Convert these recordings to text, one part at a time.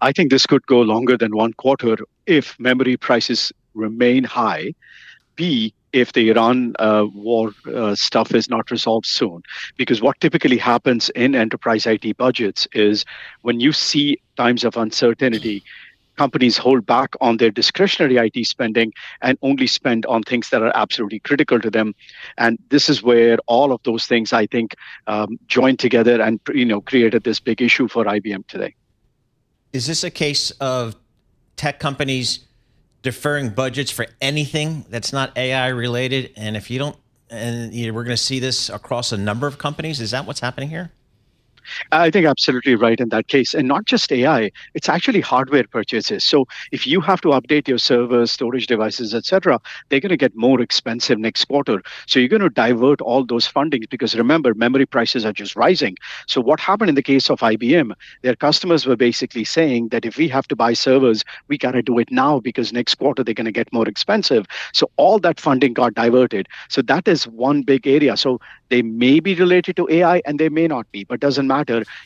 I think this could go longer than 1 quarter if memory prices remain high. B, if the Iran war stuff is not resolved soon. Because what typically happens in enterprise IT budgets is when you see times of uncertainty, companies hold back on their discretionary IT spending and only spend on things that are absolutely critical to them. And this is where all of those things, I think, joined together and created this big issue for IBM today. Is this a case of tech companies deferring budgets for anything that's not AI related? And if you don't, we're going to see this across a number of companies. Is that what's happening here? I think absolutely right in that case. And not just AI, it's actually hardware purchases. So if you have to update your servers, storage devices, etc., they're going to get more expensive next quarter. So you're going to divert all those fundings because remember, memory prices are just rising. So what happened in the case of IBM, their customers were basically saying that if we have to buy servers, we got to do it now because next quarter they're going to get more expensive. So all that funding got diverted. So that is one big area. So they may be related to AI and they may not be, but doesn't matter.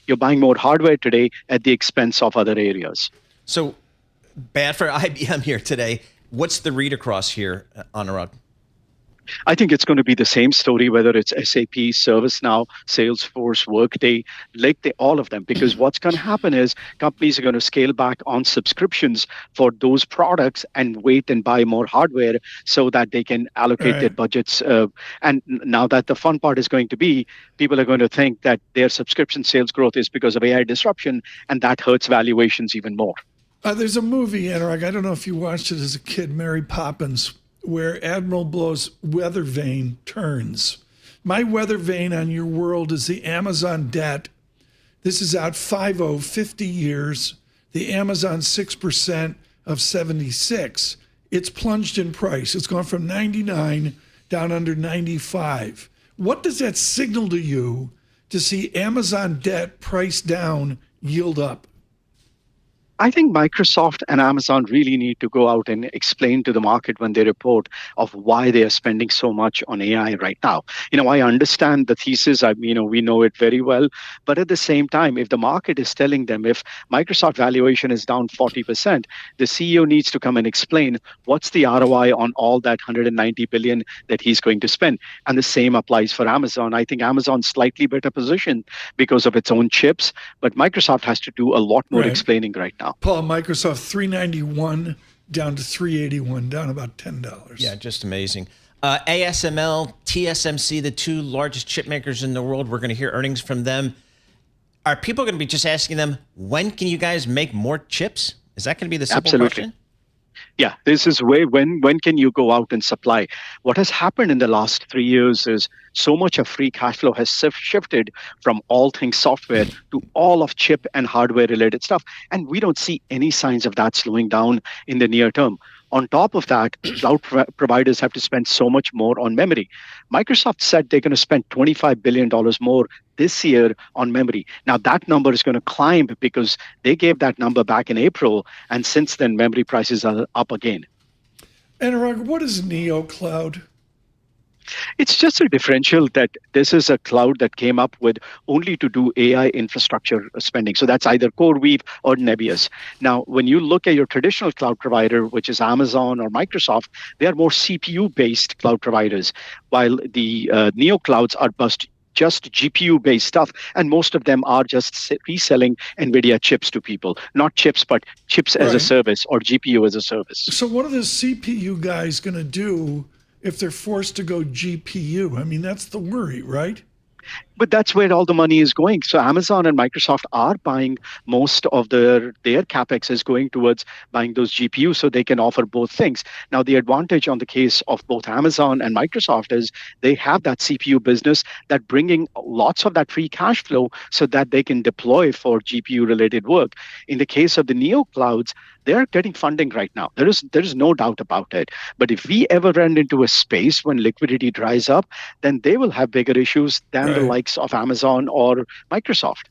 You're buying more hardware today at the expense of other areas. So bad for IBM here today. What's the read across here, Anurag? I think it's going to be the same story, whether it's SAP, ServiceNow, Salesforce, Workday, all of them. Because what's going to happen is companies are going to scale back on subscriptions for those products and wait and buy more hardware so that they can allocate their budgets. And now that the fun part is going to be, people are going to think that their subscription sales growth is because of AI disruption, and that hurts valuations even more. There's a movie, Anurag, I don't know if you watched it as a kid, Mary Poppins, where Admiral Blow's weather vane turns. My weather vane on your world is the Amazon debt. This is out 50 years. The Amazon 6% of 76. It's plunged in price. It's gone from 99 down under 95. What does that signal to you to see Amazon debt price down, yield up? I think Microsoft and Amazon really need to go out and explain to the market when they report of why they are spending so much on AI right now. I understand the thesis. We know it very well. But at the same time, if the market is telling them if Microsoft valuation is down 40%, the CEO needs to come and explain what's the ROI on all that 190 billion that he's going to spend. And the same applies for Amazon. I think Amazon's slightly better positioned because of its own chips, but Microsoft has to do a lot more explaining right now. Paul, Microsoft $391 down to $381, down about $10. Yeah, just amazing. ASML, TSMC, the two largest chip makers in the world. We're going to hear earnings from them. Are people going to be just asking them, when can you guys make more chips? Is that going to be the simple question? Yeah, this is when can you go out and supply? What has happened in the last 3 years is so much of free cash flow has shifted from all things software to all of chip and hardware related stuff. And we don't see any signs of that slowing down in the near term. On top of that, cloud providers have to spend so much more on memory. Microsoft said they're going to spend $25 billion more this year on memory. Now, that number is going to climb because they gave that number back in April, and since then, memory prices are up again. Anurag, what is Neo Cloud? It's just a differential that this is a cloud that came up with only to do AI infrastructure spending. So that's either CoreWeave or Nebius. Now, when you look at your traditional cloud provider, which is Amazon or Microsoft, they are more CPU-based cloud providers, while the Neo clouds are just GPU-based stuff, and most of them are just reselling NVIDIA chips to people. Not chips, but chips as a service or GPU as a service. So what are the CPU guys going to do if they're forced to go GPU? I mean, that's the worry, right? But that's where all the money is going. So Amazon and Microsoft are buying most of their capex is going towards buying those GPUs so they can offer both things. Now, the advantage on the case of both Amazon and Microsoft is they have that CPU business that bringing lots of that free cash flow so that they can deploy for GPU related work. In the case of the Neo clouds, they're getting funding right now. There is no doubt about it. But if we ever run into a space when liquidity dries up, then they will have bigger issues than the likes of Amazon or Microsoft.